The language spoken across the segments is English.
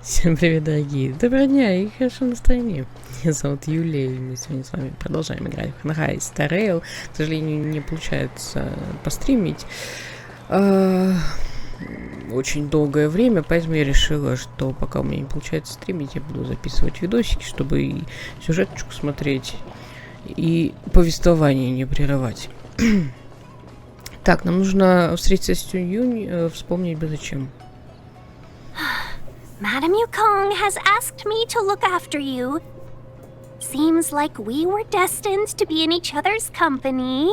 Всем привет, дорогие! Доброго дня и хорошего настроения! Меня зовут Юлия, и мы сегодня с вами продолжаем играть в Honkai Star Rail. К сожалению, не получается постримить очень долгое время, поэтому я решила, что пока у меня не получается стримить, я буду записывать видосики, чтобы и сюжеточку смотреть, и повествование не прерывать. Так, нам нужно встретиться с Тюнь, вспомнить бы зачем. Madam Yukong has asked me to look after you. Seems like we were destined to be in each other's company.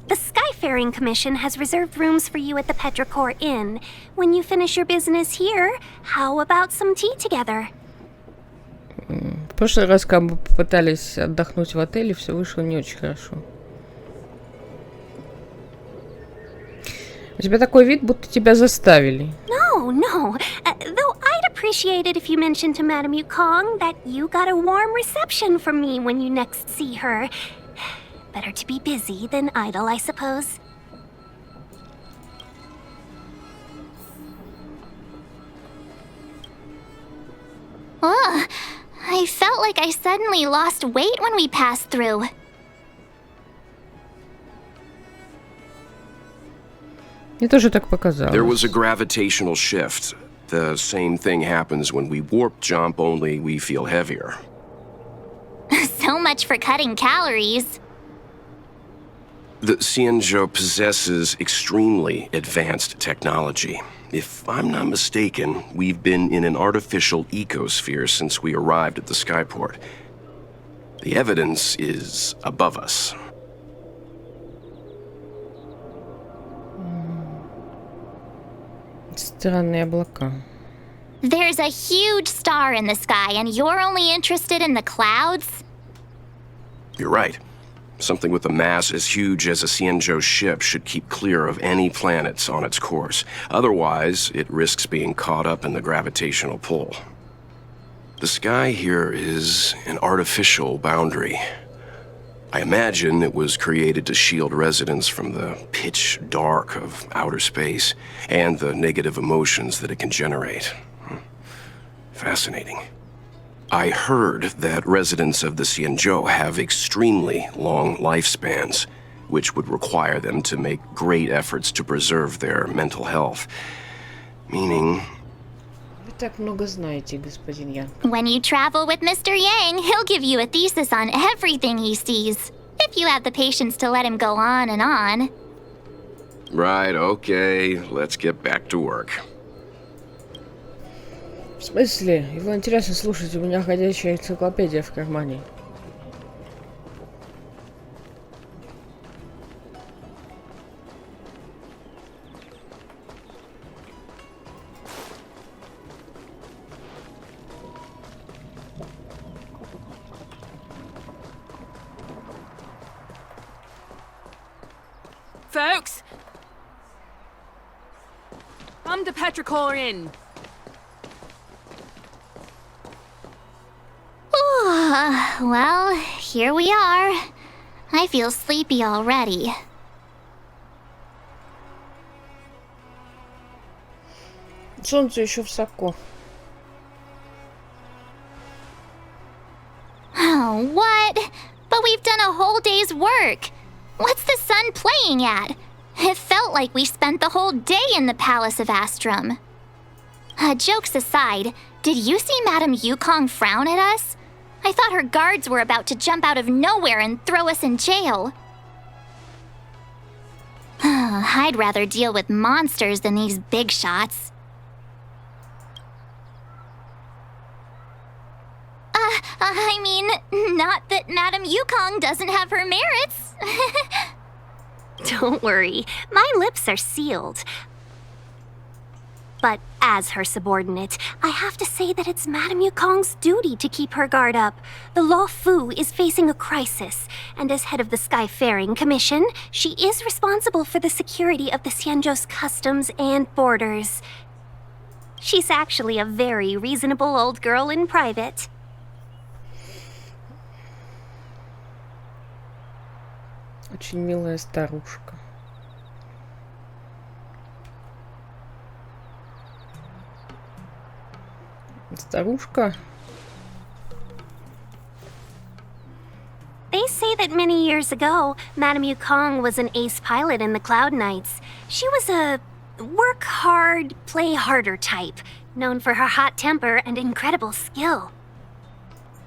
The Skyfaring Commission has reserved rooms for you at the Petrichor Inn. When you finish your business here, how about some tea together? В прошлый раз, когда мы попытались отдохнуть в отеле, все вышло не очень хорошо. У тебя такой вид, будто тебя заставили. No. Though I'd appreciate it if you mentioned to Madam Yukong that you got a warm reception from me when you next see her. Better to be busy than idle, I suppose. Ugh, I felt like I suddenly lost weight when we passed through. Мне тоже так показалось. There was a gravitational shift. The same thing happens when we warp jump, only we feel heavier. So much for cutting calories. The Xianzhou possesses extremely advanced technology. If I'm not mistaken, we've been in an artificial ecosphere since we arrived at the skyport. The evidence is above us. Странные облака. There's a huge star in the sky, and you're only interested in the clouds? You're right. Something with a mass as huge as a Xianzhou ship should keep clear of any planets on its course. Otherwise, it risks being caught up in the gravitational pull. The sky here is an artificial boundary. I imagine it was created to shield residents from the pitch dark of outer space and the negative emotions that it can generate. Fascinating. I heard that residents of the Xianzhou have extremely long lifespans, which would require them to make great efforts to preserve their mental health. Meaning... Вы так много знаете, господин Янг. When you travel with Mr. Yang, he'll give you a thesis on everything he sees. If you have the patience to let him go on and on. Right, okay, let's get back to work. В смысле? Его интересно слушать, у меня ходячая энциклопедия в кармане. Folks! Come to Petrichor Inn. Well, here we are. I feel sleepy already. Солнце еще высоко. Oh, what? But we've done a whole day's work. What's the sun playing at? It felt like we spent the whole day in the Palace of Astrum. Jokes aside, did you see Madam Yukong frown at us? I thought her guards were about to jump out of nowhere and throw us in jail. I'd rather deal with monsters than these big shots. I mean, not that Madam Yukong doesn't have her merits. Don't worry, my lips are sealed. But as her subordinate, I have to say that it's Madam Yukong's duty to keep her guard up. The Law Fu is facing a crisis, and as head of the Skyfaring Commission, she is responsible for the security of the Xianzhou's customs and borders. She's actually a very reasonable old girl in private. Очень милая старушка. Старушка. They say that many years ago, Madame Yukong was an ace pilot in the Cloud Knights. She was a work hard, play harder type, known for her hot temper and incredible skill.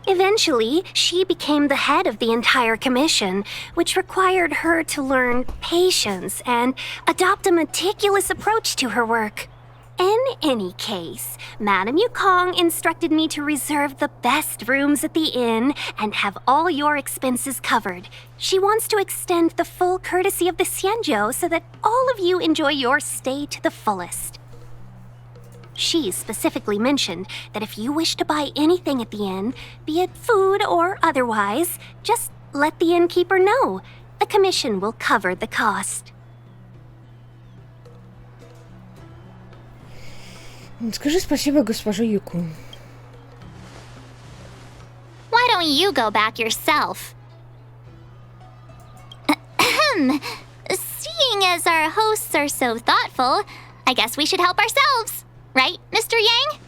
Eventually, she became the head of the entire commission, which required her to learn patience and adopt a meticulous approach to her work. In any case, Madame Yukong instructed me to reserve the best rooms at the inn and have all your expenses covered. She wants to extend the full courtesy of the Xianzhou so that all of you enjoy your stay to the fullest. She specifically mentioned that if you wish to buy anything at the inn, be it food or otherwise, just let the innkeeper know. The commission will cover the cost. Скажи спасибо госпоже Юку. Why don't you go back yourself? Seeing as our hosts are so thoughtful, I guess we should help ourselves. Right, Mr. Yang?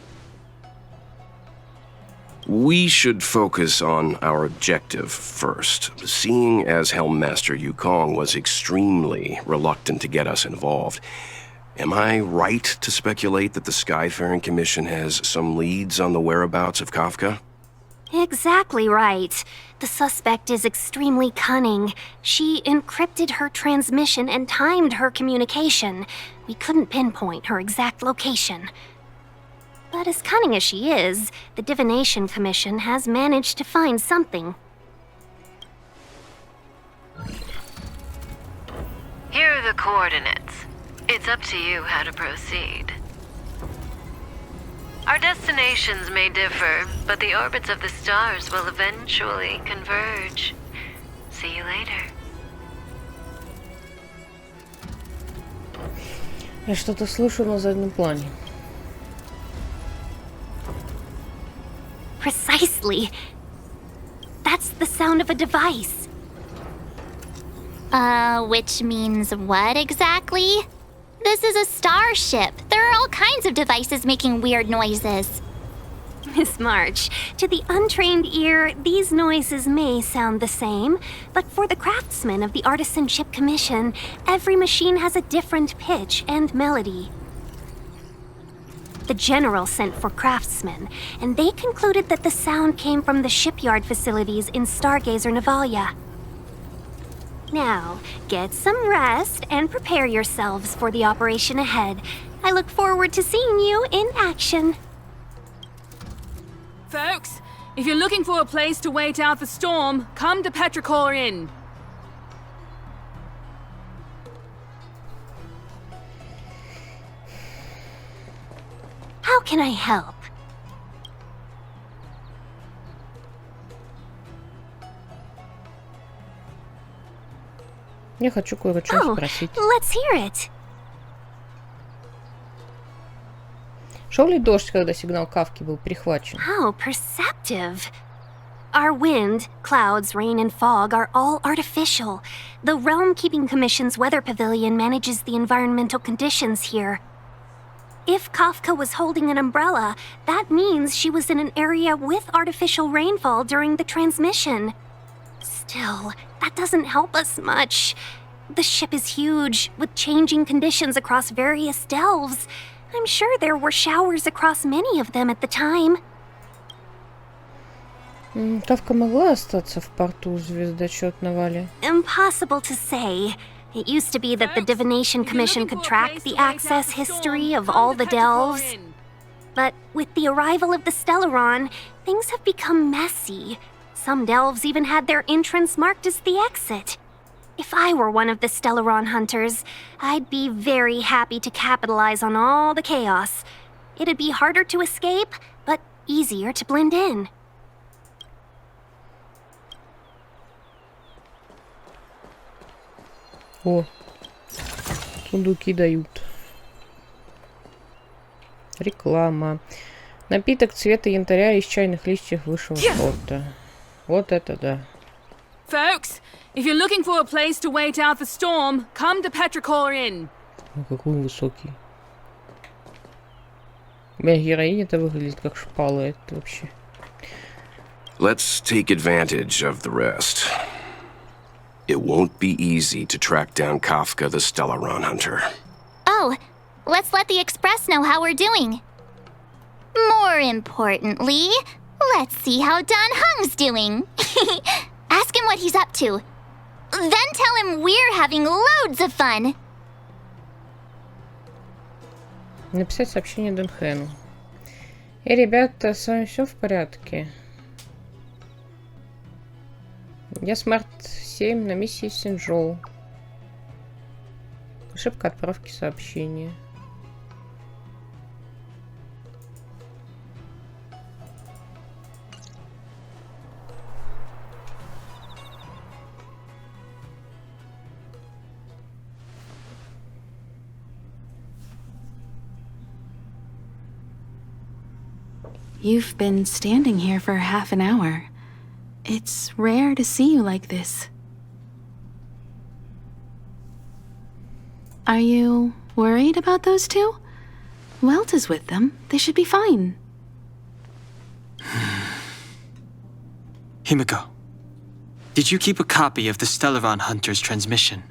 We should focus on our objective first. Seeing as Helmmaster Yukong was extremely reluctant to get us involved, am I right to speculate that the Skyfaring Commission has some leads on the whereabouts of Kafka? Exactly right. The suspect is extremely cunning. She encrypted her transmission and timed her communication. We couldn't pinpoint her exact location. But as cunning as she is, the Divination Commission has managed to find something. Here are the coordinates. It's up to you how to proceed. Our destinations may differ, but the orbits of the stars will eventually converge. See you later. Я что-то слышу на заднем плане. Precisely. That's the sound of a device. Which means what exactly? This is a starship. There are all kinds of devices making weird noises. Miss March, to the untrained ear, these noises may sound the same, but for the craftsmen of the Artisanship Commission, every machine has a different pitch and melody. The General sent for craftsmen, and they concluded that the sound came from the shipyard facilities in Stargazer Navalia. Now, get some rest and prepare yourselves for the operation ahead. I look forward to seeing you in action. Folks, if you're looking for a place to wait out the storm, come to Petrichor Inn. How can I help? Я хочу кое-что Oh, спросить. let's hear it. Шел ли дождь, когда сигнал Кафки был перехвачен? How perceptive. Our wind, clouds, rain, and fog are all artificial. The Realm Keeping Commission's weather pavilion manages the environmental conditions here. If Kafka was holding an umbrella, that means she was in an area with artificial rainfall during the transmission. Still, that doesn't help us much. The ship is huge, with changing conditions across various delves. I'm sure there were showers across many of them at the time. Кафка могла остаться в порту звездочетного ли? Impossible to say. It used to be that the Divination Commission could track the access history of all the delves. But with the arrival of the Stellaron, things have become messy. Some delves even had their entrance marked as the exit. If I were one of the Stellaron hunters, I'd be very happy to capitalize on all the chaos. It'd be harder to escape, but easier to blend in. О, сундуки дают. Реклама. Напиток цвета янтаря из чайных листьев высшего сорта. Вот это да. Folks, if you're looking for a place to wait out the storm, come to Petrichor Inn. О, какой он высокий. У меня героиня-то выглядит как шпала, это вообще. Let's take advantage of the rest. It won't be easy to track down Kafka the Stellaron Hunter. Oh, let's let the Express know how we're doing. More importantly, let's see how Don Hung's doing. Ask him what he's up to. Then tell him we're having loads of fun. Написать сообщение Дунхэну. Ребята, с вами все в порядке? Я Смарт 7 на миссии Синжоу. Ошибка отправки сообщения. You've been standing here for half an hour. It's rare to see you like this. Are you worried about those two? Welt is with them. They should be fine. Himiko, did you keep a copy of the Stellaron Hunter's transmission?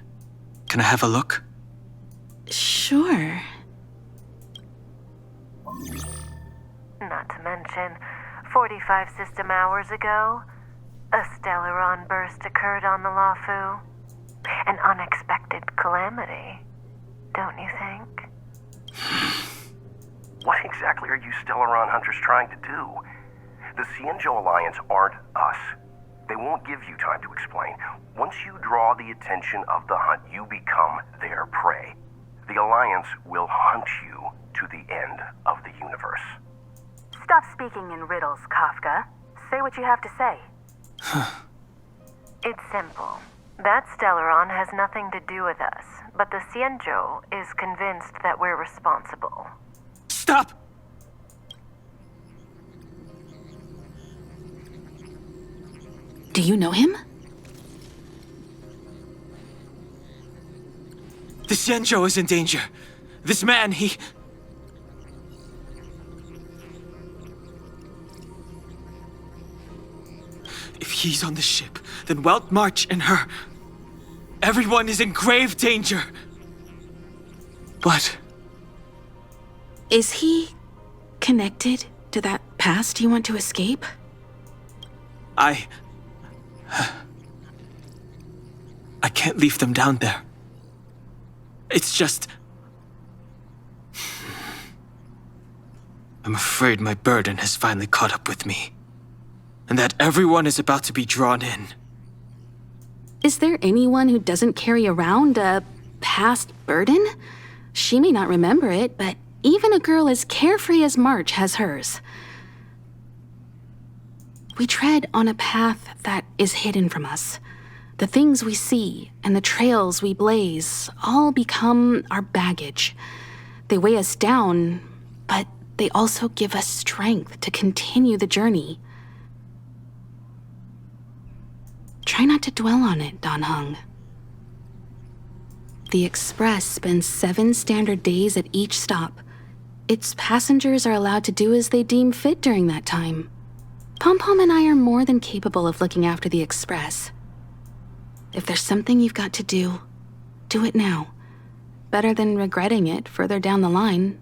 Can I have a look? Sure. Not to mention, 45 system hours ago, a Stellaron burst occurred on the Lawfu. An unexpected calamity, don't you think? What exactly are you Stellaron Hunters trying to do? The Cienjo Alliance aren't us. They won't give you time to explain. Once you draw the attention of the hunt, you become their prey. The Alliance will hunt you to the end of the universe. Stop speaking in riddles, Kafka. Say what you have to say. It's simple. That Stellaron has nothing to do with us, but the Cienjo is convinced that we're responsible. Stop! Do you know him? The Xianzhou is in danger. This man, he... If he's on the ship, then Welt March and her... Everyone is in grave danger. What? Is he connected to that past you want to escape? I can't leave them down there. It's just... I'm afraid my burden has finally caught up with me. And that everyone is about to be drawn in. Is there anyone who doesn't carry around a past burden? She may not remember it, but even a girl as carefree as March has hers. We tread on a path that is hidden from us. The things we see and the trails we blaze all become our baggage. They weigh us down, but they also give us strength to continue the journey. Try not to dwell on it, Don Hung. The Express spends 7 standard days at each stop. Its passengers are allowed to do as they deem fit during that time. Pom-Pom and I are more than capable of looking after the Express. If there's something you've got to do, do it now. Better than regretting it further down the line.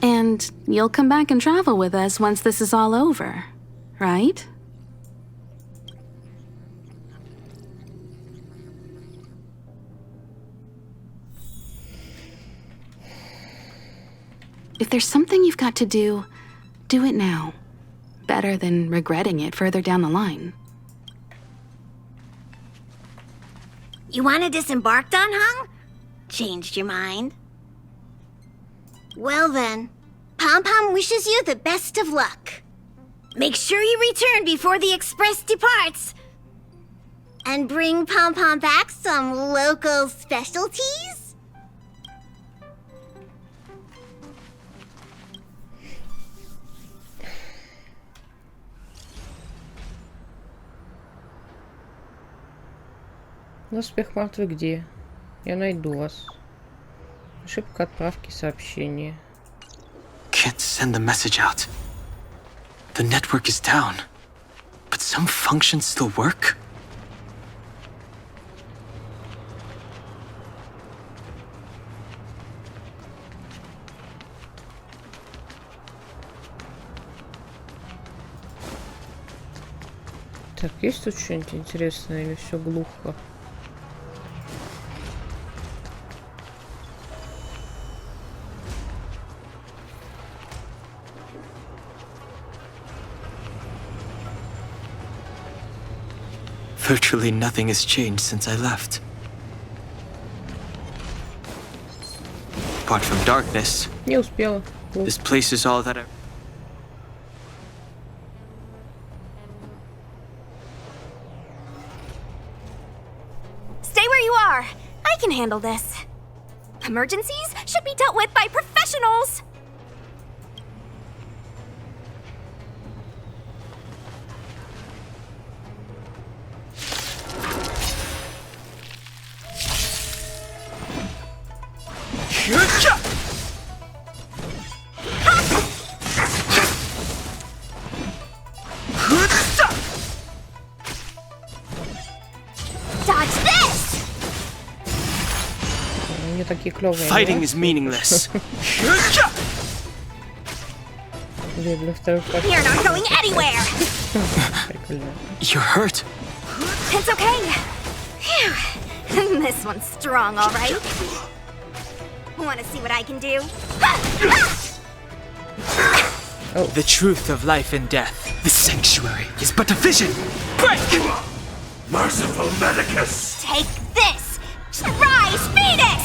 And you'll come back and travel with us once this is all over, right? If there's something you've got to do it now. Better than regretting it further down the line. You want to disembark, Don Hung? Changed your mind? Well then, Pom-Pom wishes you the best of luck. Make sure you return before the Express departs. And bring Pom-Pom back some local specialties? Успех мертвый где? Я найду вас. Ошибка отправки сообщения. Can't send the message out. The network is down. But some functions still work? Так, есть тут что-нибудь интересное или все глухо? Virtually nothing has changed since I left. Apart from darkness, Не успела. this place is all that I... Stay where you are. I can handle this. Emergencies should be dealt with by professionals. Dodge this! Они такие клёвые. Fighting is meaningless. Для вторых You're not going anywhere! прикольно. You're hurt. It's okay. Phew. This one's strong, all right. Want to see what I can do? The truth of life and death. The sanctuary is but a vision. Break! Merciful Medicus! Take this! Rise, Phoenix!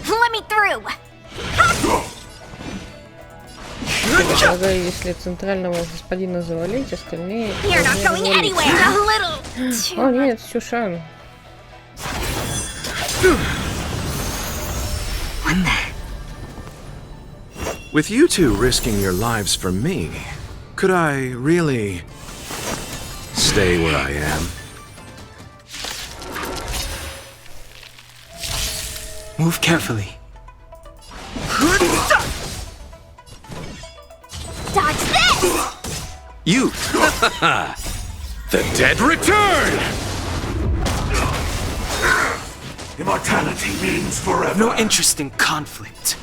Let me through! Полагаю, если центрального господина завалить, остальные... You're not going anywhere! A little too О, нет, Сюшан. With you two risking your lives for me, could I really stay where I am? Move carefully. Dodge this! You! The dead return! Immortality means forever. No interest in conflict.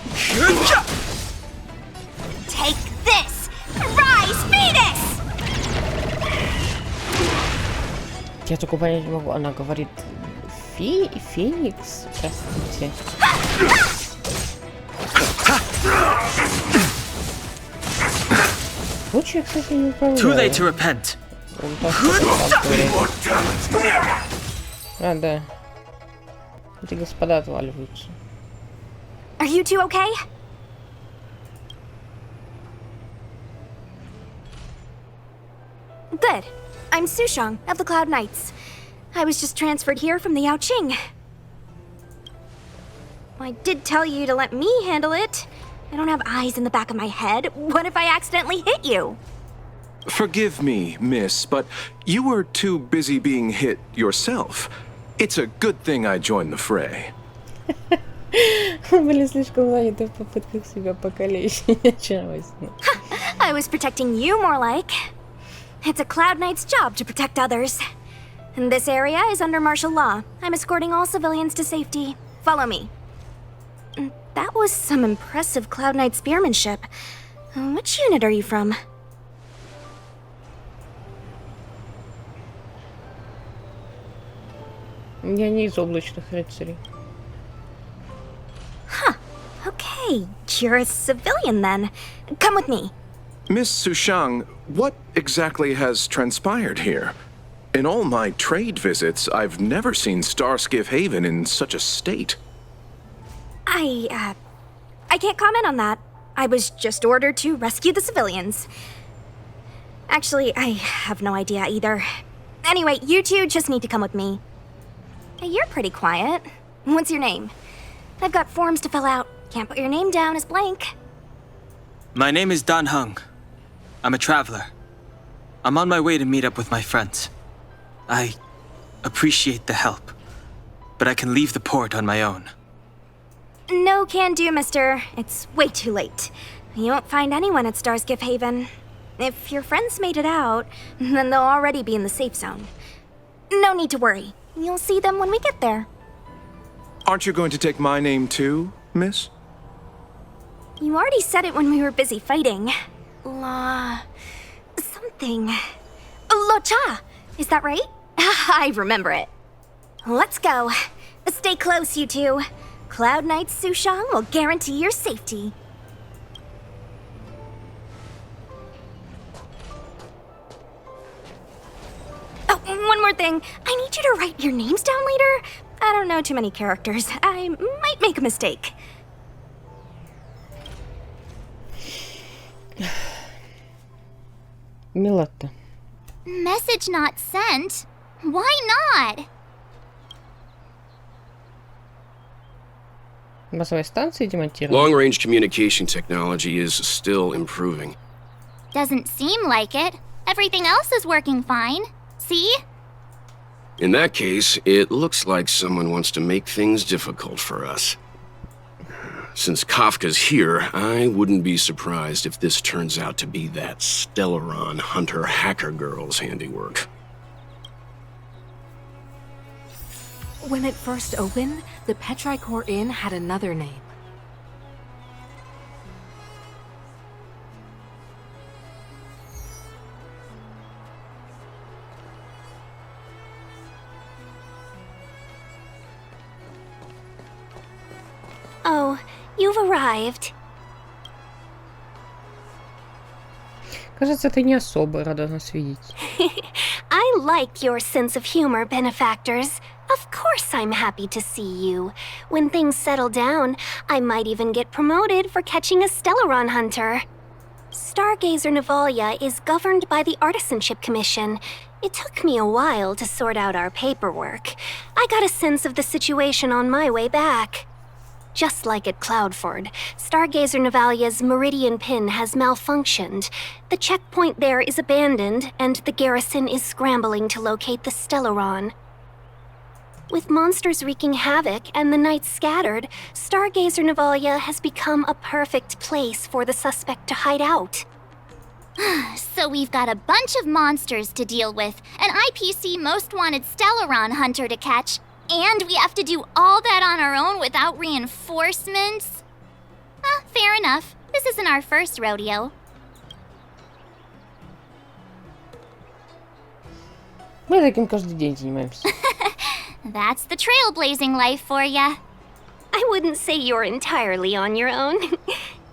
Take this! Rise, Phoenix! Я только понять не могу. Она говорит... Феникс? Простите. Лучше я, кстати, не управляю. Too late to repent. А, да. Эти господа отваливаются. Are you two okay? Good. I'm Sushang of the Cloud Knights. I was just transferred here from the Yaoqing. I did tell you to let me handle it. I don't have eyes in the back of my head. What if I accidentally hit you? Forgive me, miss, but you were too busy being hit yourself. It's a good thing I joined the fray. Мы были слишком заняты в попытках себя покалечить. Очаровательно. I was protecting you more like. It's a Cloud Knight's job to protect others. And this area is under martial law. I'm escorting all civilians to safety. Follow me. That was some impressive Cloud Knight spearmanship. Which unit are you from? Я не из облачных рыцарей. Huh. Okay, you're a civilian then. Come with me. Miss Sushang, what exactly has transpired here? In all my trade visits, I've never seen Starskiff Haven in such a state. I can't comment on that. I was just ordered to rescue the civilians. Actually, I have no idea either. Anyway, you two just need to come with me. Hey, you're pretty quiet. What's your name? I've got forms to fill out. Can't put your name down as blank. My name is Dan Hung. I'm a traveler. I'm on my way to meet up with my friends. I appreciate the help, but I can leave the port on my own. No can do, mister. It's way too late. You won't find anyone at Starsgift Haven. If your friends made it out, then they'll already be in the safe zone. No need to worry. You'll see them when we get there. Aren't you going to take my name too, miss? You already said it when we were busy fighting. Something. Lo-cha! Is that right? I remember it. Let's go. Stay close, you two. Cloud Knight's Sushang will guarantee your safety. Oh, one more thing. I need you to write your names down later. I don't know too many characters. I might make a mistake. Милата. Message not sent? Why not? Базовая станция демонтирована. Long-range communication technology is still improving. Doesn't seem like it. Everything else is working fine. See? In that case, it looks like someone wants to make things difficult for us. Since Kafka's here, I wouldn't be surprised if this turns out to be that Stellaron hunter hacker girl's handiwork. When it first opened, the Petrichor Inn had another name. Oh, you've arrived. Кажется, ты не особо рада нас видеть. I like your sense of humor, benefactors. Of course I'm happy to see you. When things settle down, I might even get promoted for catching a Stellaron hunter. Stargazer Navalia is governed by the Artisanship Commission. It took me a while to sort out our paperwork. I got a sense of the situation on my way back. Just like at Cloudford, Stargazer Navalia's Meridian Pin has malfunctioned. The checkpoint there is abandoned, and the garrison is scrambling to locate the Stellaron. With monsters wreaking havoc and the night scattered, Stargazer Navalia has become a perfect place for the suspect to hide out. So we've got a bunch of monsters to deal with, an IPC Most Wanted Stellaron hunter to catch, and we have to do all that on our own without reinforcements? Fair enough. This isn't our first rodeo. Мы таким каждый день занимаемся. That's the trailblazing life for ya. I wouldn't say you're entirely on your own.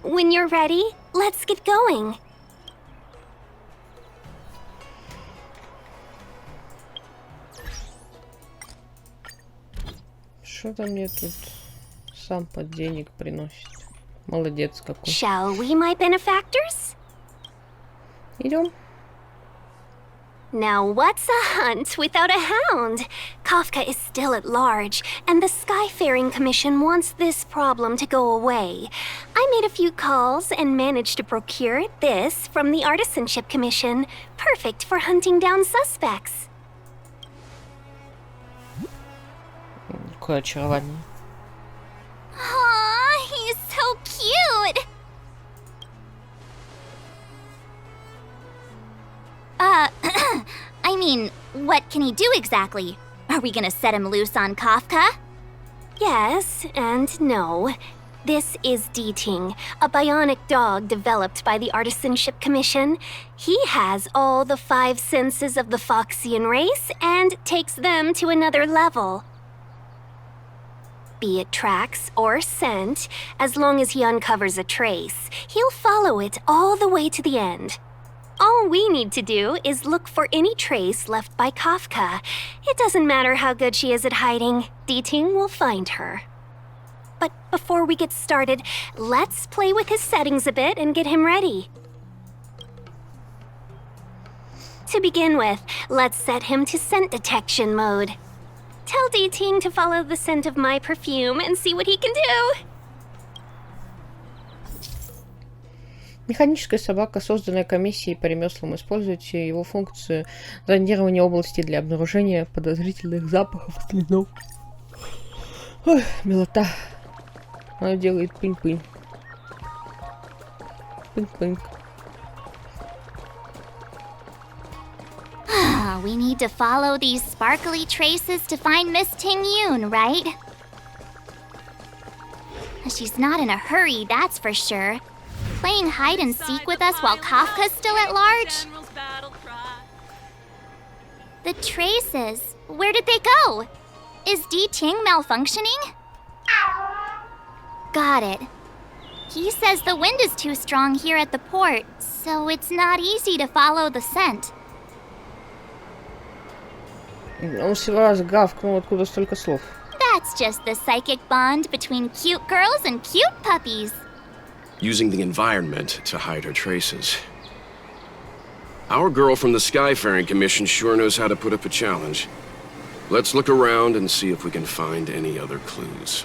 When you're ready, let's get going. Что-то мне тут сам под денег приносит. Молодец какой. Shall we, my benefactors? Идем. Now what's a hunt without a hound? Kafka is still at large, and the Skyfaring Commission wants this problem to go away. I made a few calls and managed to procure this from the Artisanship Commission. Perfect for hunting down suspects. Какое очарование. Aw, he's so cute! I mean, what can he do exactly? Are we gonna set him loose on Kafka? Yes and no. This is D-Ting, a bionic dog developed by the Artisanship Commission. He has all the 5 senses of the Foxian race and takes them to another level. Be it tracks or scent, as long as he uncovers a trace, he'll follow it all the way to the end. All we need to do is look for any trace left by Kafka. It doesn't matter how good she is at hiding, D-Ting will find her. But before we get started, let's play with his settings a bit and get him ready. To begin with, let's set him to scent detection mode. Tell D-Ting to follow the scent of my perfume and see what he can do. Механическая собака, созданная комиссией по ремеслам, используйте его функцию зондирования области для обнаружения подозрительных запахов и следов. Ой, милота. Она делает пынь-пынь. Пынь-пынь. We need to follow these sparkly traces to find Miss Ting-Yoon, right? She's not in a hurry, that's for sure. Playing hide and seek with us while Kafka's still at large? The traces, where did they go? Is D. Ting malfunctioning? Got it. He says the wind is too strong here at the port, so it's not easy to follow the scent. Он всего раз гавкнул, откуда столько слов. That's just the psychic bond between cute girls and cute puppies. Using the environment to hide her traces. Our girl from the Skyfaring Commission sure knows how to put up a challenge. Let's look around and see if we can find any other clues.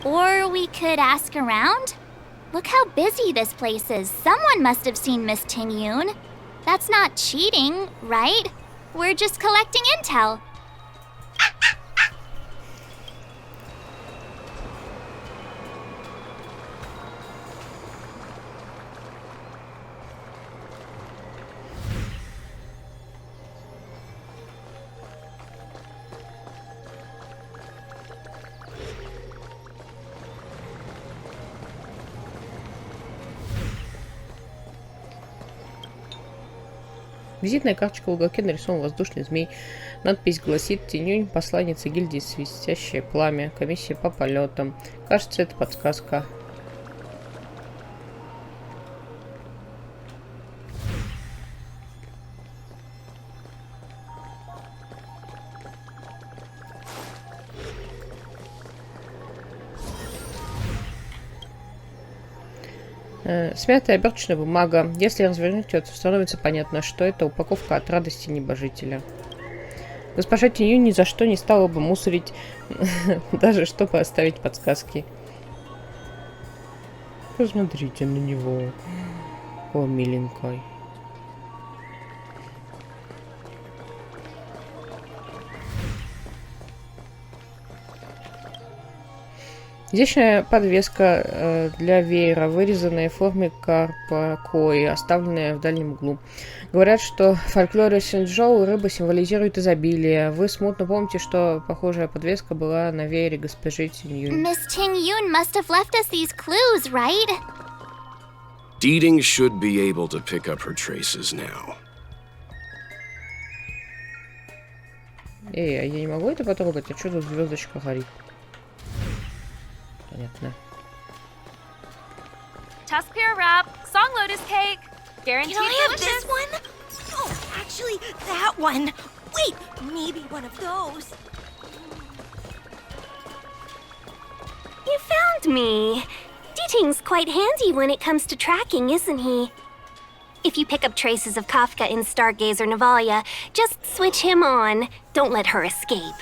Or we could ask around? Look how busy this place is. Someone must have seen Miss Ting-Yoon. That's not cheating, right? We're just collecting intel. Визитная карточка в уголке нарисован воздушный змей. Надпись гласит: Тинюнь, посланница гильдии Свистящее пламя, комиссия по полетам. Кажется, это подсказка. Смятая оберточная бумага. Если развернуть ее, то становится понятно, что это упаковка от радости небожителя. Госпожа Тинью ни за что не стала бы мусорить, даже чтобы оставить подсказки. Посмотрите на него. О, миленькой. Изящная подвеска для веера, вырезанная в форме карпа-кои, оставленная в дальнем углу. Говорят, что в фольклоре Синчжоу рыба символизирует изобилие. Вы смутно помните, что похожая подвеска была на веере госпожи Тинь-Юнь. Miss Ting-Yoon must have left us these clues, right? Deeding should be able to pick up her traces now. Эй, а я не могу это потрогать? А что тут звездочка горит? Понятно. Tusk pear wrap, song lotus cake, guaranteed Can I have delicious. this one? Oh, actually, that one. Wait, maybe one of those. You found me. Diting's quite handy when it comes to tracking, isn't he? If you pick up traces of Kafka in Stargazer Navalia, just switch him on. Don't let her escape.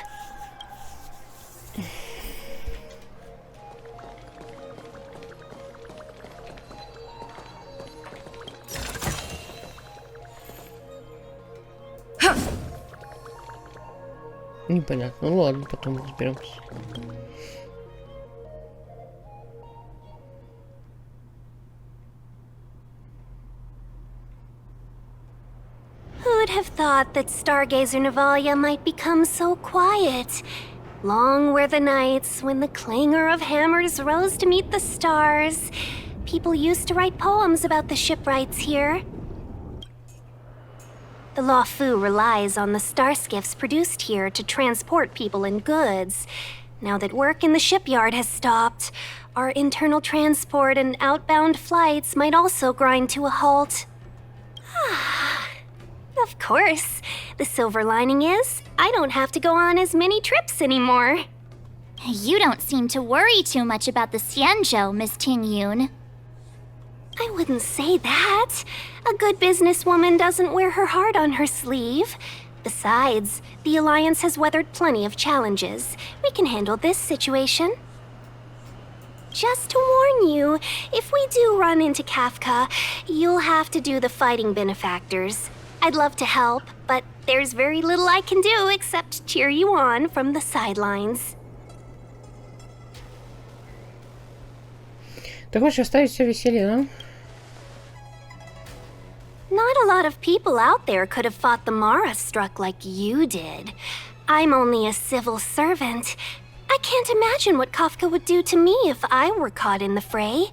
Непонятно. Ну ладно, потом разберемся. Who'd have thought that Stargazer Navalia might become so quiet? Long were the nights when the clangor of hammers rose to meet the stars. People used to write poems about the shipwrights here. The Law Fu relies on the star skiffs produced here to transport people and goods. Now that work in the shipyard has stopped, our internal transport and outbound flights might also grind to a halt. Of course. The silver lining is, I don't have to go on as many trips anymore. You don't seem to worry too much about the Xianzhou, Miss Ting-Yoon. I wouldn't say that. A good businesswoman doesn't wear her heart on her sleeve. Besides, the Alliance has weathered plenty of challenges. We can handle this situation. Just to warn you, if we do run into Kafka, you'll have to do the fighting benefactors. I'd love to help, but there's very little I can do except cheer you on from the sidelines. Ты хочешь оставить все веселье, да? Not a lot of people out there could have fought the Mara struck like you did. I'm only a civil servant. I can't imagine what Kafka would do to me if I were caught in the fray.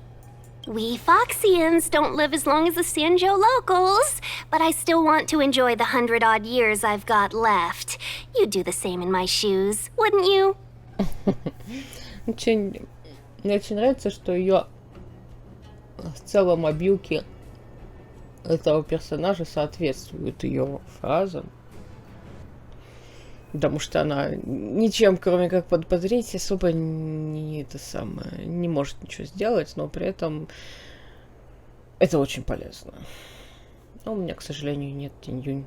We Foxians don't live as long as the Sanjo locals, but I still want to enjoy the 100-odd years I've got left. You'd do the same in my shoes, wouldn't you? Мне очень нравится, что ее в целом обилки этого персонажа соответствуют ее фразам. Потому что она ничем, кроме как подбодрить, особо не может ничего сделать, но при этом это очень полезно. Но у меня, к сожалению, нет Тинь-Юнь.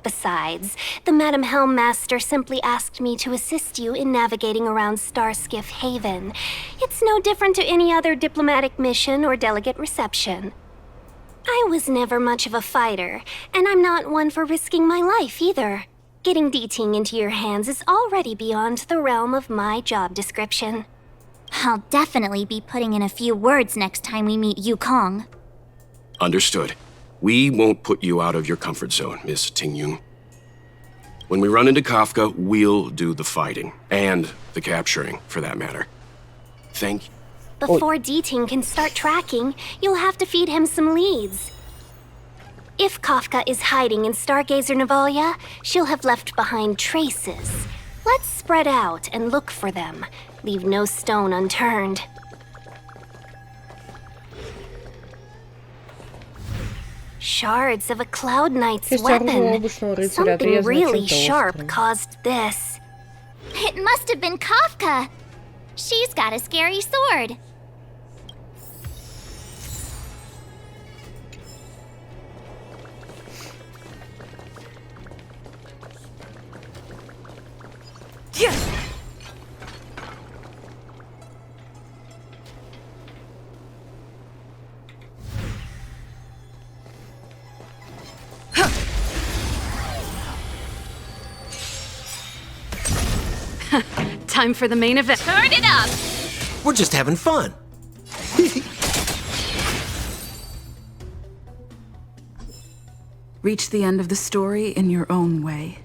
Besides, the Madam Helmmaster simply asked me to assist you in navigating around Starskiff Haven. It's no different to any other diplomatic mission or delegate reception. I was never much of a fighter, and I'm not one for risking my life either. Getting D-Ting into your hands is already beyond the realm of my job description. I'll definitely be putting in a few words next time we meet Yukong. Understood. We won't put you out of your comfort zone, Miss Tingyun. When we run into Kafka, we'll do the fighting. And the capturing, for that matter. Thank you. Before D-Ting can start tracking, you'll have to feed him some leads. If Kafka is hiding in Stargazer Navalia, she'll have left behind traces. Let's spread out and look for them. Leave no stone unturned. Shards of a Cloud Knight's weapon. Something really sharp caused this. It must have been Kafka. She's got a scary sword. Time for the main event. Turn it up! We're just having fun. Reach the end of the story in your own way.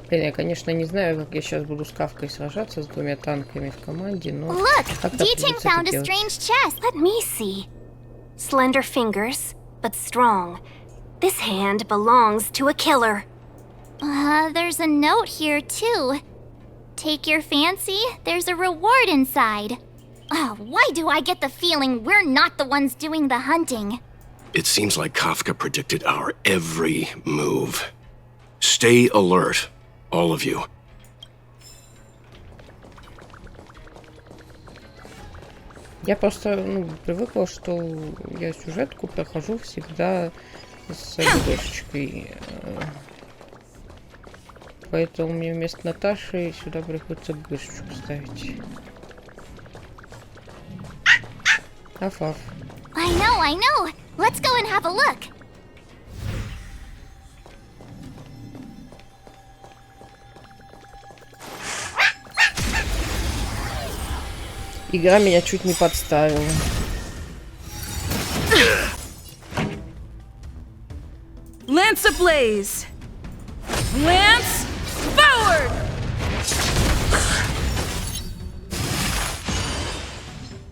Блин, я, конечно, не знаю, как я сейчас буду с Кафкой сражаться, с двумя танками в команде, но... Look! D-Ting found a strange chest. Let me see. Slender fingers, but strong. This hand belongs to a killer. There's a note here, too. Take your fancy, there's a reward inside. Why do I get the feeling we're not the ones doing the hunting? It seems like Kafka predicted our every move. Stay alert, all of you. Я просто, привыкла, что я сюжетку прохожу всегда с видосочкой. Поэтому мне вместо Наташи сюда приходится гышечку ставить. Аф-аф. I know. Let's go and have a look. Игра меня чуть не подставила. Lance ablaze! Lance forward!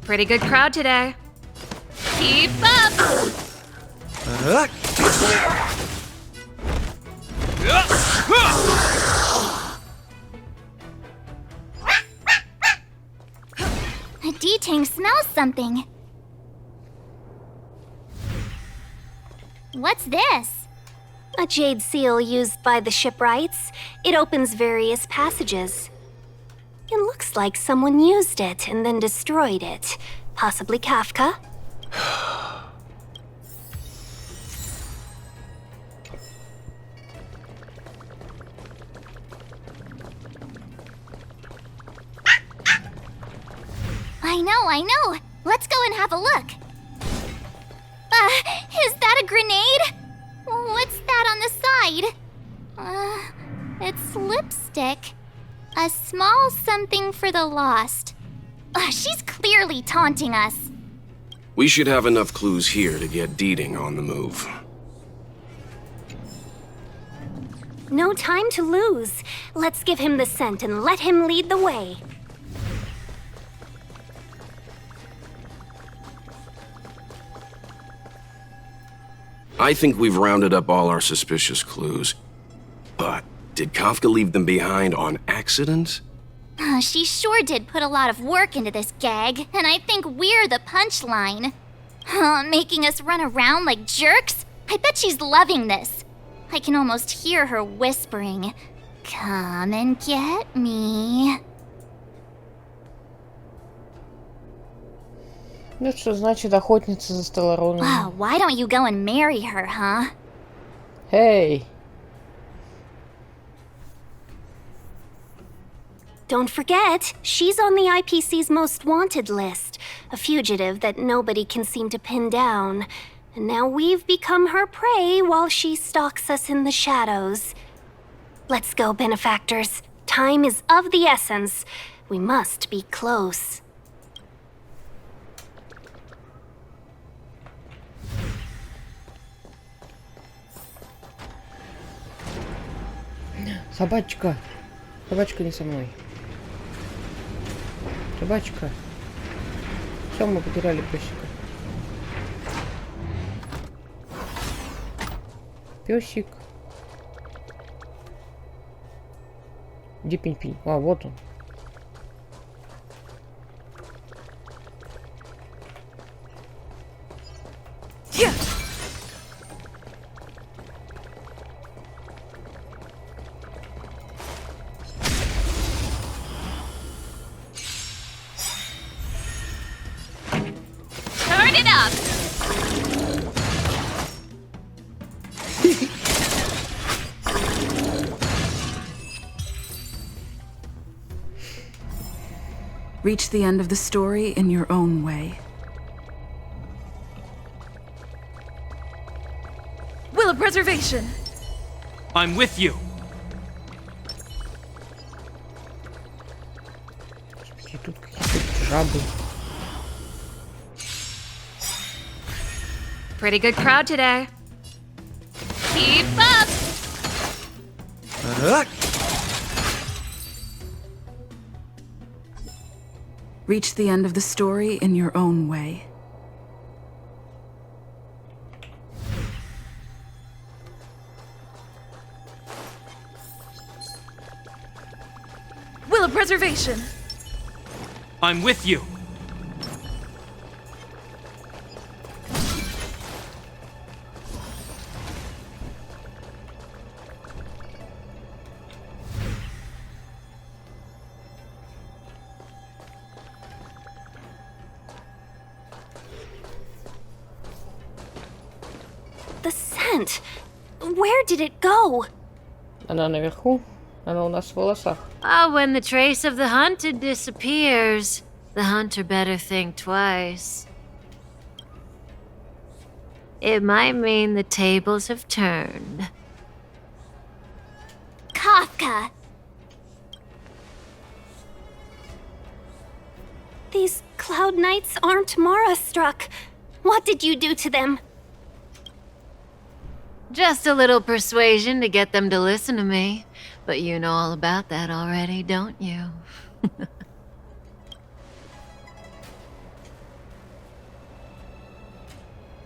Pretty good crowd today. Keep up! D-Ting smells something. What's this? A jade seal used by the shipwrights. It opens various passages. It looks like someone used it and then destroyed it. Possibly Kafka? I know. Let's go and have a look. Is that a grenade? What's that on the side? It's lipstick. A small something for the lost. She's clearly taunting us. We should have enough clues here to get Deeding on the move. No time to lose. Let's give him the scent and let him lead the way. I think we've rounded up all our suspicious clues. But did Kafka leave them behind on accident? She sure did put a lot of work into this gag, and I think we're the punchline. Making us run around like jerks? I bet she's loving this. I can almost hear her whispering, "Come and get me." Ну что значит охотница за стелларонами? Why don't you go and marry her, huh? Hey. Don't forget, she's on the IPC's most wanted list, a fugitive that nobody can seem to pin down. And now we've become her prey while she stalks us in the shadows. Let's go, benefactors. Time is of the essence. We must be close. Собачка. Собачка не со мной. Собачка. Все, мы потеряли песика. Песик. Где пень-пень? А, вот он. Turn it up! Reach the end of the story in your own way. Will of preservation! I'm with you. Тут какие-то жабы. Pretty good crowd today. Keep up! Reach the end of the story in your own way. Will of preservation! I'm with you. The scent. Where did it go? Она наверху, она у нас в волосах. When the trace of the hunted disappears, the hunter better think twice. It might mean the tables have turned. Kafka! These cloud knights aren't Mara-struck. What did you do to them? Just a little persuasion to get them to listen to me. But you know all about that already, don't you?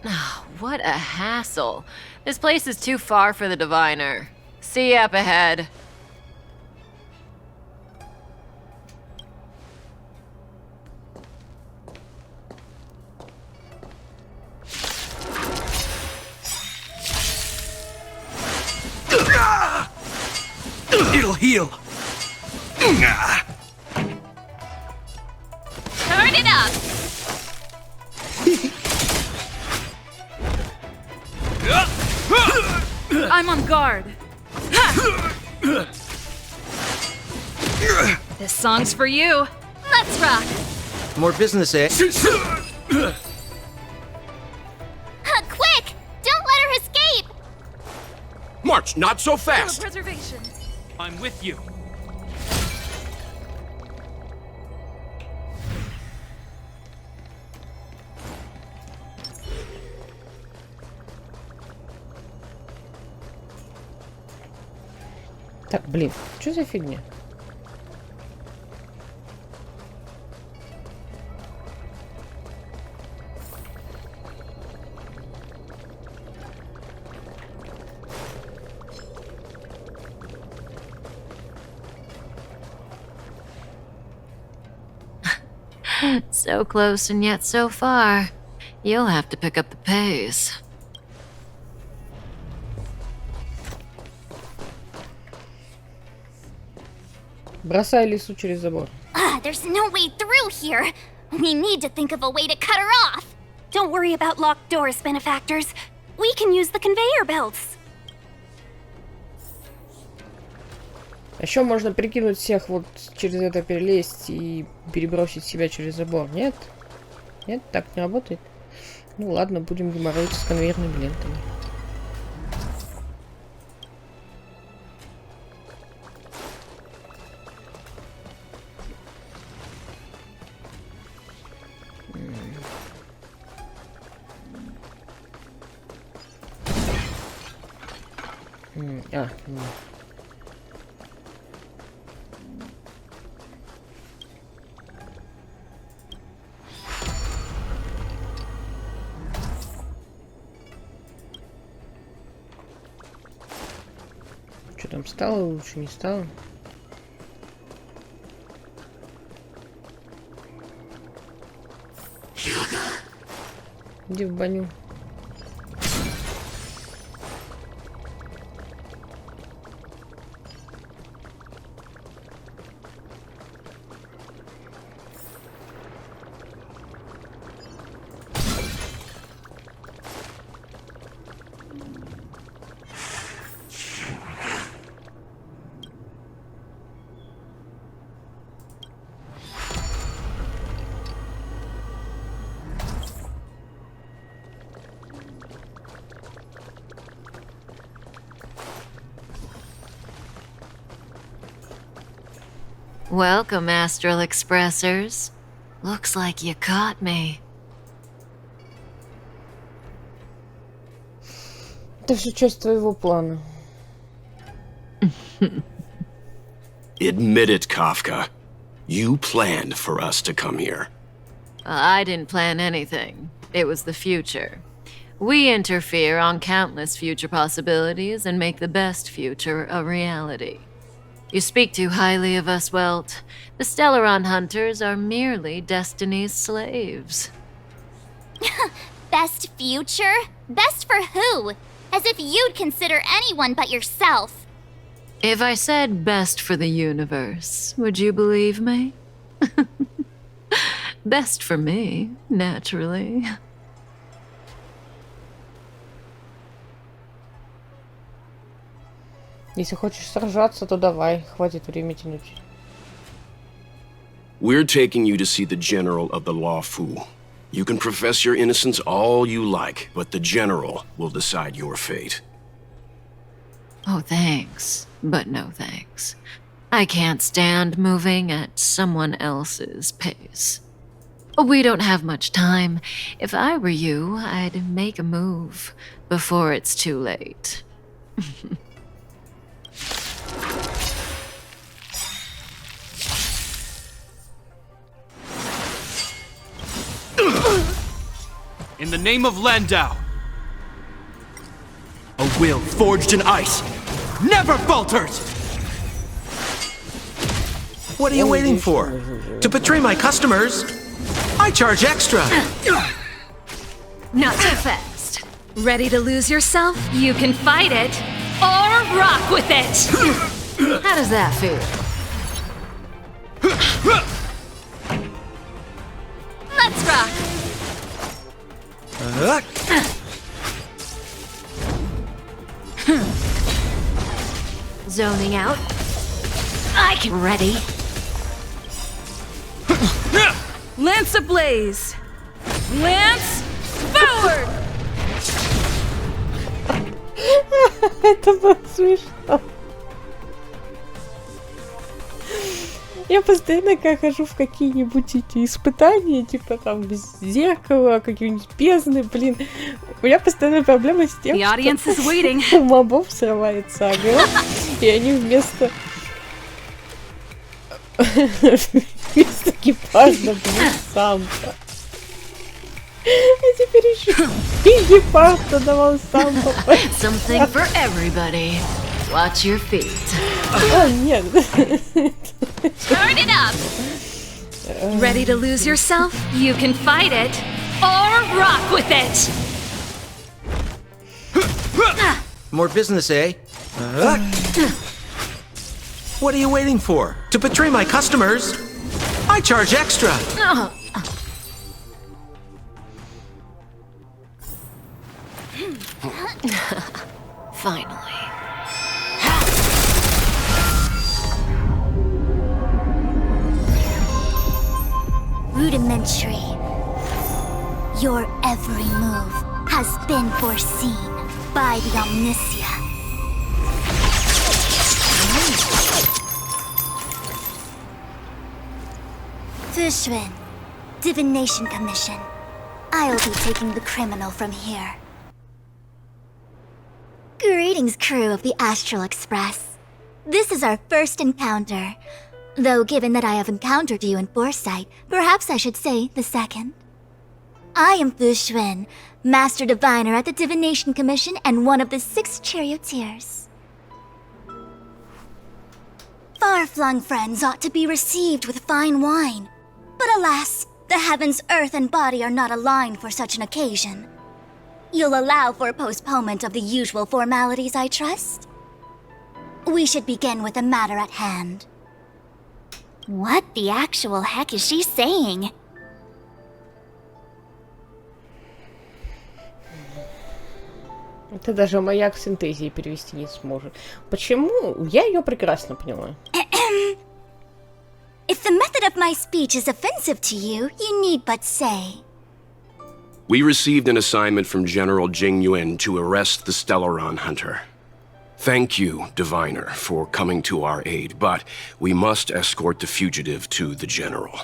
Oh, what a hassle. This place is too far for the diviner. See you up ahead. It'll heal. Turn it up! I'm on guard. This song's for you. Let's rock! More business, eh? Quick! Don't let her escape! March, not so fast! Preservation. I'm with you. Так, блин, что за фигня? So close and yet so far. You'll have to pick up the pace. Бросай лису через забор. There's no way through here. We need to think of a way to cut her off. Don't worry about locked doors, benefactors. We can use the conveyor belts. Еще можно прикинуть всех вот через это перелезть и перебросить себя через забор. Нет? Нет, так не работает. Ну ладно, будем геморроиться с конвейерными лентами. Что там стало, лучше не стало? Иди в баню. Welcome, astral expressors. Looks like you caught me. Это все часть твоего плана. Admit it, Kafka. You planned for us to come here. I didn't plan anything. It was the future. We interfere on countless future possibilities and make the best future a reality. You speak too highly of us, Welt. The Stellaron hunters are merely Destiny's slaves. Best future? Best for who? As if you'd consider anyone but yourself. If I said best for the universe, would you believe me? Best for me, naturally. Если хочешь сражаться, то давай. Хватит время тянуть. We're taking you to see the General of the Law Fu. You can profess your innocence all you like, but the General will decide your fate. Oh, thanks, but no thanks. I can't stand moving at someone else's pace. We don't have much time. If I were you, I'd make a move before it's too late. In the name of Landau, a will forged in ice never falters! What are you waiting for? To betray my customers? I charge extra! Not so fast. Ready to lose yourself? You can fight it, or rock with it! How does that feel? Let's rock! Zoning out. I can ready. Lance ablaze! Lance forward! Это было смешно. Я постоянно, когда хожу в какие-нибудь эти испытания, типа там без зеркала, какие-нибудь бездны, блин. У меня постоянная проблема с тем, что у мобов срывается агро, и они вместо экипажа будут сампа. А теперь еще и гепард давал сампа. Something for everybody. Watch your feet. О, нет. Turn it up! Ready to lose yourself? You can fight it or rock with it! More business, eh? What are you waiting for? To betray my customers? I charge extra! Finally. Rudimentary. Your every move has been foreseen by the Omniscient. Fushun, Divination Commission. I'll be taking the criminal from here. Greetings, crew of the Astral Express. This is our first encounter. Though given that I have encountered you in foresight, perhaps I should say the second. I am Fushun, Master Diviner at the Divination Commission and one of the 6 charioteers. Far-flung friends ought to be received with fine wine. But alas, the heavens, earth, and body are not aligned for such an occasion. You'll allow for a postponement of the usual formalities, I trust? We should begin with the matter at hand. What the actual heck is she saying? Это даже маяк синтезии перевести не сможет. Почему? Я ее прекрасно поняла. If the method of my speech is offensive to you, you need but say. We received an assignment from General Jing Yuan to arrest the Stellaron Hunter. Thank you, Diviner, for coming to our aid, but we must escort the fugitive to the General.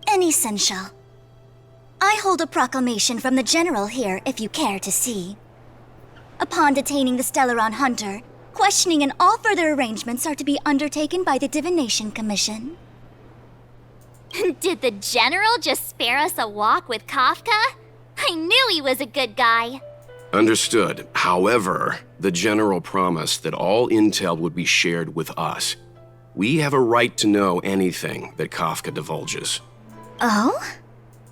Essential. I hold a proclamation from the General here, if you care to see. Upon detaining the Stellaron Hunter, questioning and all further arrangements are to be undertaken by the Divination Commission. Did the General just spare us a walk with Kafka? I knew he was a good guy. Understood. However, the General promised that all intel would be shared with us. We have a right to know anything that Kafka divulges. Oh?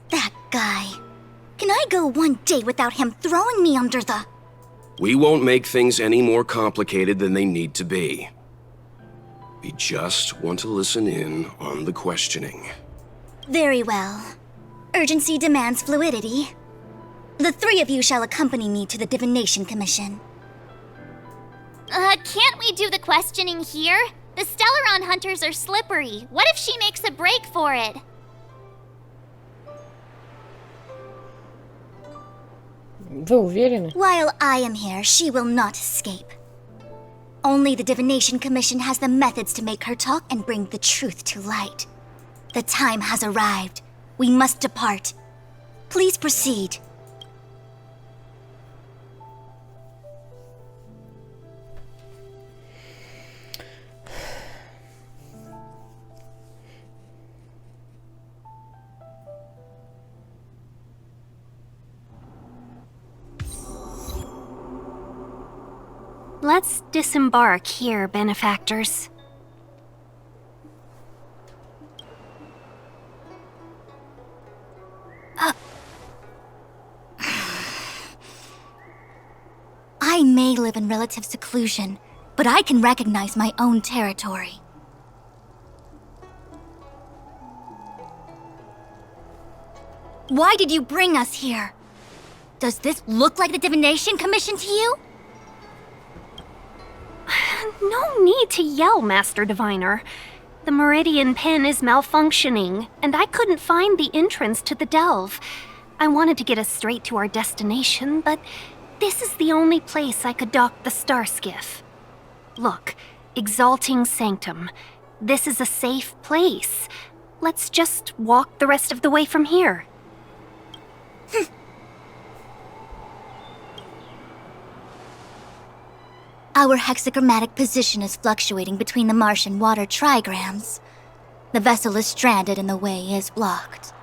That guy. Can I go one day without him throwing me under the... We won't make things any more complicated than they need to be. We just want to listen in on the questioning. Very well. Urgency demands fluidity. The 3 of you shall accompany me to the Divination Commission. Can't we do the questioning here? The Stellaron hunters are slippery. What if she makes a break for it? Вы уверены? While I am here, she will not escape. Only the Divination Commission has the methods to make her talk and bring the truth to light. The time has arrived. We must depart. Please proceed. Let's disembark here, benefactors. I may live in relative seclusion, but I can recognize my own territory. Why did you bring us here? Does this look like the Divination Commission to you? No need to yell, Master Diviner. The Meridian pin is malfunctioning, and I couldn't find the entrance to the delve. I wanted to get us straight to our destination, but this is the only place I could dock the star skiff. Look, Exalting Sanctum. This is a safe place. Let's just walk the rest of the way from here. Our hexagrammatic position is fluctuating between the Martian water trigrams. The vessel is stranded and the way is blocked.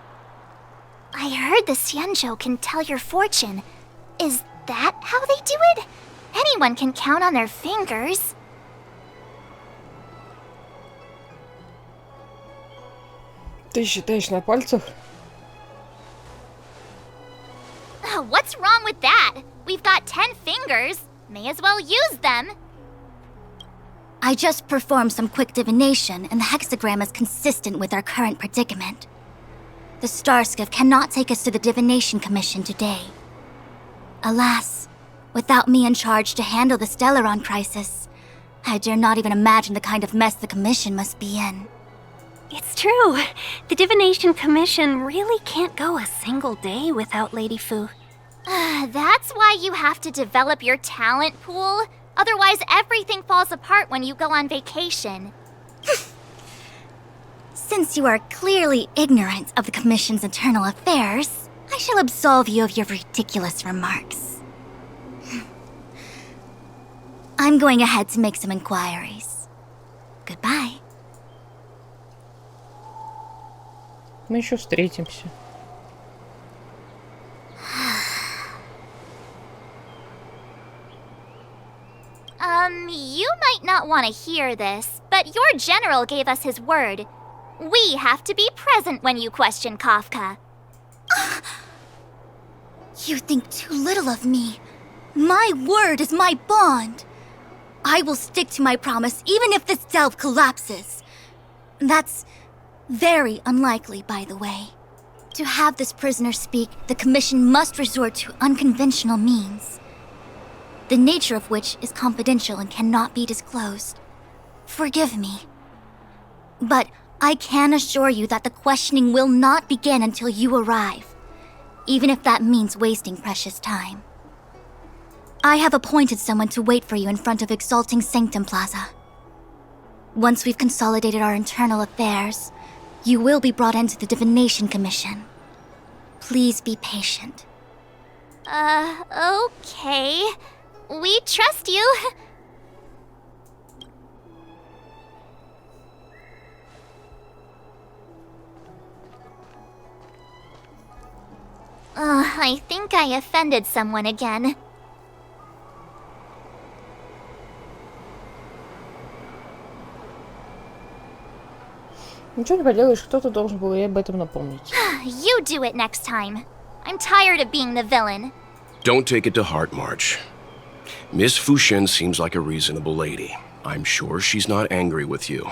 I heard the Xianzhou can tell your fortune. Is that how they do it? Anyone can count on their fingers. Ты считаешь на пальцах? What's wrong with that? We've got 10 fingers. May as well use them. I just performed some quick divination, and the hexagram is consistent with our current predicament. The Starskiff cannot take us to the Divination Commission today. Alas, without me in charge to handle the Stellaron crisis, I dare not even imagine the kind of mess the Commission must be in. It's true. The Divination Commission really can't go a single day without Lady Fu. That's why you have to develop your talent pool. Otherwise, everything falls apart when you go on vacation. Since you are clearly ignorant of the Commission's internal affairs, I shall absolve you of your ridiculous remarks. I'm going ahead to make some inquiries. Goodbye. Мы еще встретимся. You might not want to hear this, but your general gave us his word. We have to be present when you question Kafka. You think too little of me. My word is my bond. I will stick to my promise even if this delve collapses. That's very unlikely, by the way. To have this prisoner speak, the Commission must resort to unconventional means, the nature of which is confidential and cannot be disclosed. Forgive me. But I can assure you that the questioning will not begin until you arrive, even if that means wasting precious time. I have appointed someone to wait for you in front of Exalting Sanctum Plaza. Once we've consolidated our internal affairs, you will be brought into the Divination Commission. Please be patient. Okay. We trust you. I think I offended someone again. Ничего не поделаешь, кто-то должен был ей об этом напомнить. You do it next time. I'm tired of being the villain. Don't take it to heart, March. Miss Fuxian seems like a reasonable lady. I'm sure she's not angry with you.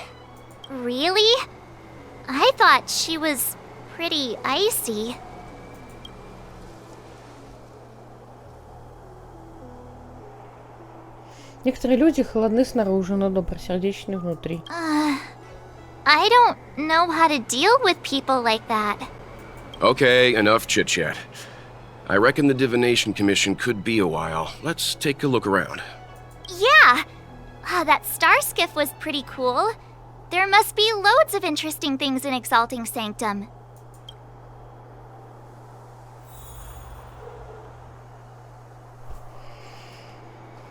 Really? I thought she was pretty icy. Некоторые люди холодны снаружи, но добросердечны внутри. I don't know how to deal with people like that. Okay, enough chit-chat. I reckon the Divination Commission could be a while. Let's take a look around. Yeah! That star skiff was pretty cool. There must be loads of interesting things in Exalting Sanctum.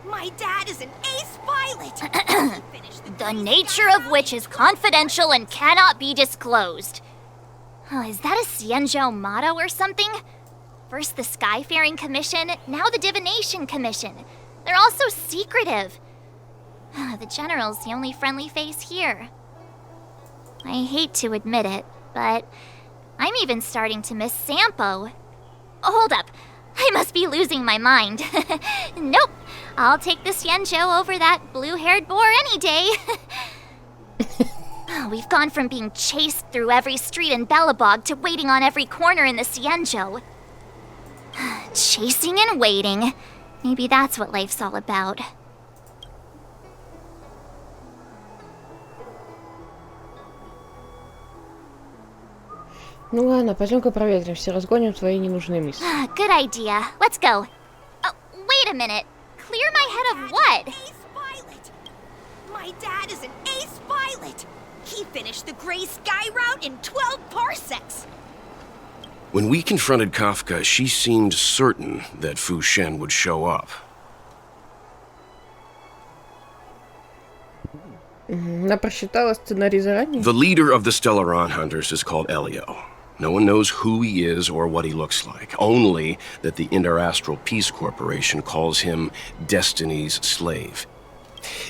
My dad is an ace pilot! The nature of which is confidential and cannot be disclosed. Is that a Xianzhou motto or something? First the Skyfaring Commission, now the Divination Commission. They're all so secretive. The General's the only friendly face here. I hate to admit it, but I'm even starting to miss Sampo. Hold up, I must be losing my mind. Nope, I'll take the Xianzhou over that blue-haired boar any day. We've gone from being chased through every street in Belobog to waiting on every corner in the Xianzhou. Chasing and waiting. Maybe that's what life's all about. Ну ладно, пойдем-ка проветримся, разгоним твои ненужные мысли. Good idea. Let's go. Wait a minute. Clear my head of what? Ace pilot! My dad is an ace pilot! He finished the Gray Sky route in 12 parsecs! When we confronted Kafka, she seemed certain that Fu Shen would show up. Она просчитала сценарий заранее? The leader of the Stellaron Hunters is called Elio. No one knows who he is or what he looks like, only that the Interastral Peace Corporation calls him Destiny's slave.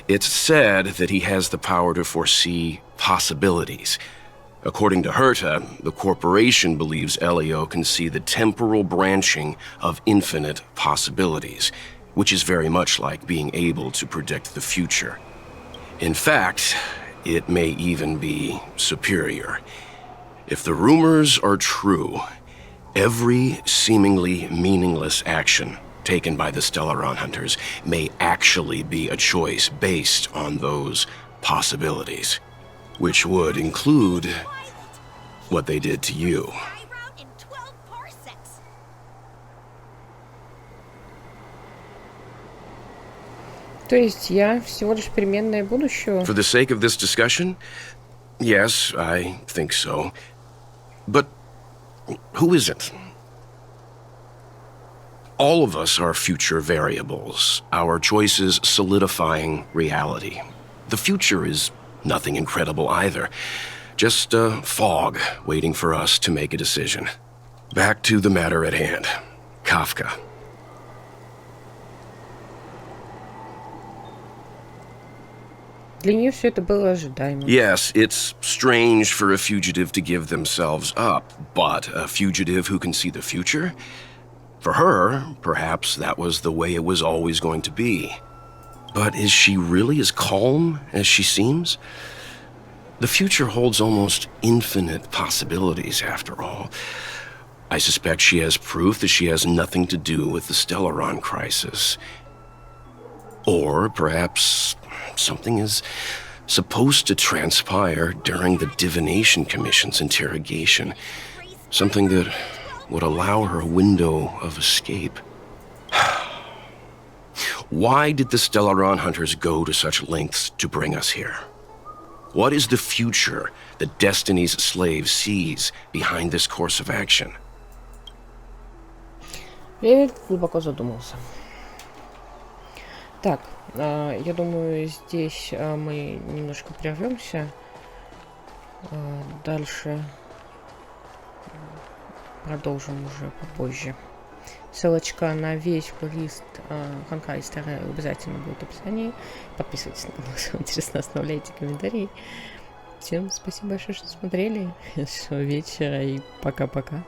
It's said that he has the power to foresee possibilities. According to Herta, the corporation believes Elio can see the temporal branching of infinite possibilities, which is very much like being able to predict the future. In fact, it may even be superior. If the rumors are true, every seemingly meaningless action taken by the Stellaron Hunters may actually be a choice based on those possibilities, which would include what they did to you. То есть я всего лишь переменная будущего? For the sake of this discussion, yes, I think so. But who isn't? All of us are future variables, our choices solidifying reality. The future is nothing incredible either, just a fog waiting for us to make a decision. Back to the matter at hand. Kafka. Для нее все это было ожидаемо. Yes, it's strange for a fugitive to give themselves up, but a fugitive who can see the future? For her, perhaps that was the way it was always going to be. But is she really as calm as she seems? The future holds almost infinite possibilities, after all. I suspect she has proof that she has nothing to do with the Stellaron crisis. Or perhaps something is supposed to transpire during the Divination Commission's interrogation. Something that would allow her a window of escape. Why did the Stellaron Hunters go to such lengths to bring us here? What is the future that Destiny's slave sees behind this course of action? Я глубоко задумался. Так, я думаю, здесь мы немножко прервемся. Дальше продолжим уже попозже. Ссылочка на весь плейлист Honkai старая обязательно будет в описании. Подписывайтесь на канал, если вам интересно, оставляйте комментарии. Всем спасибо большое, что смотрели. Всего вечера и пока-пока.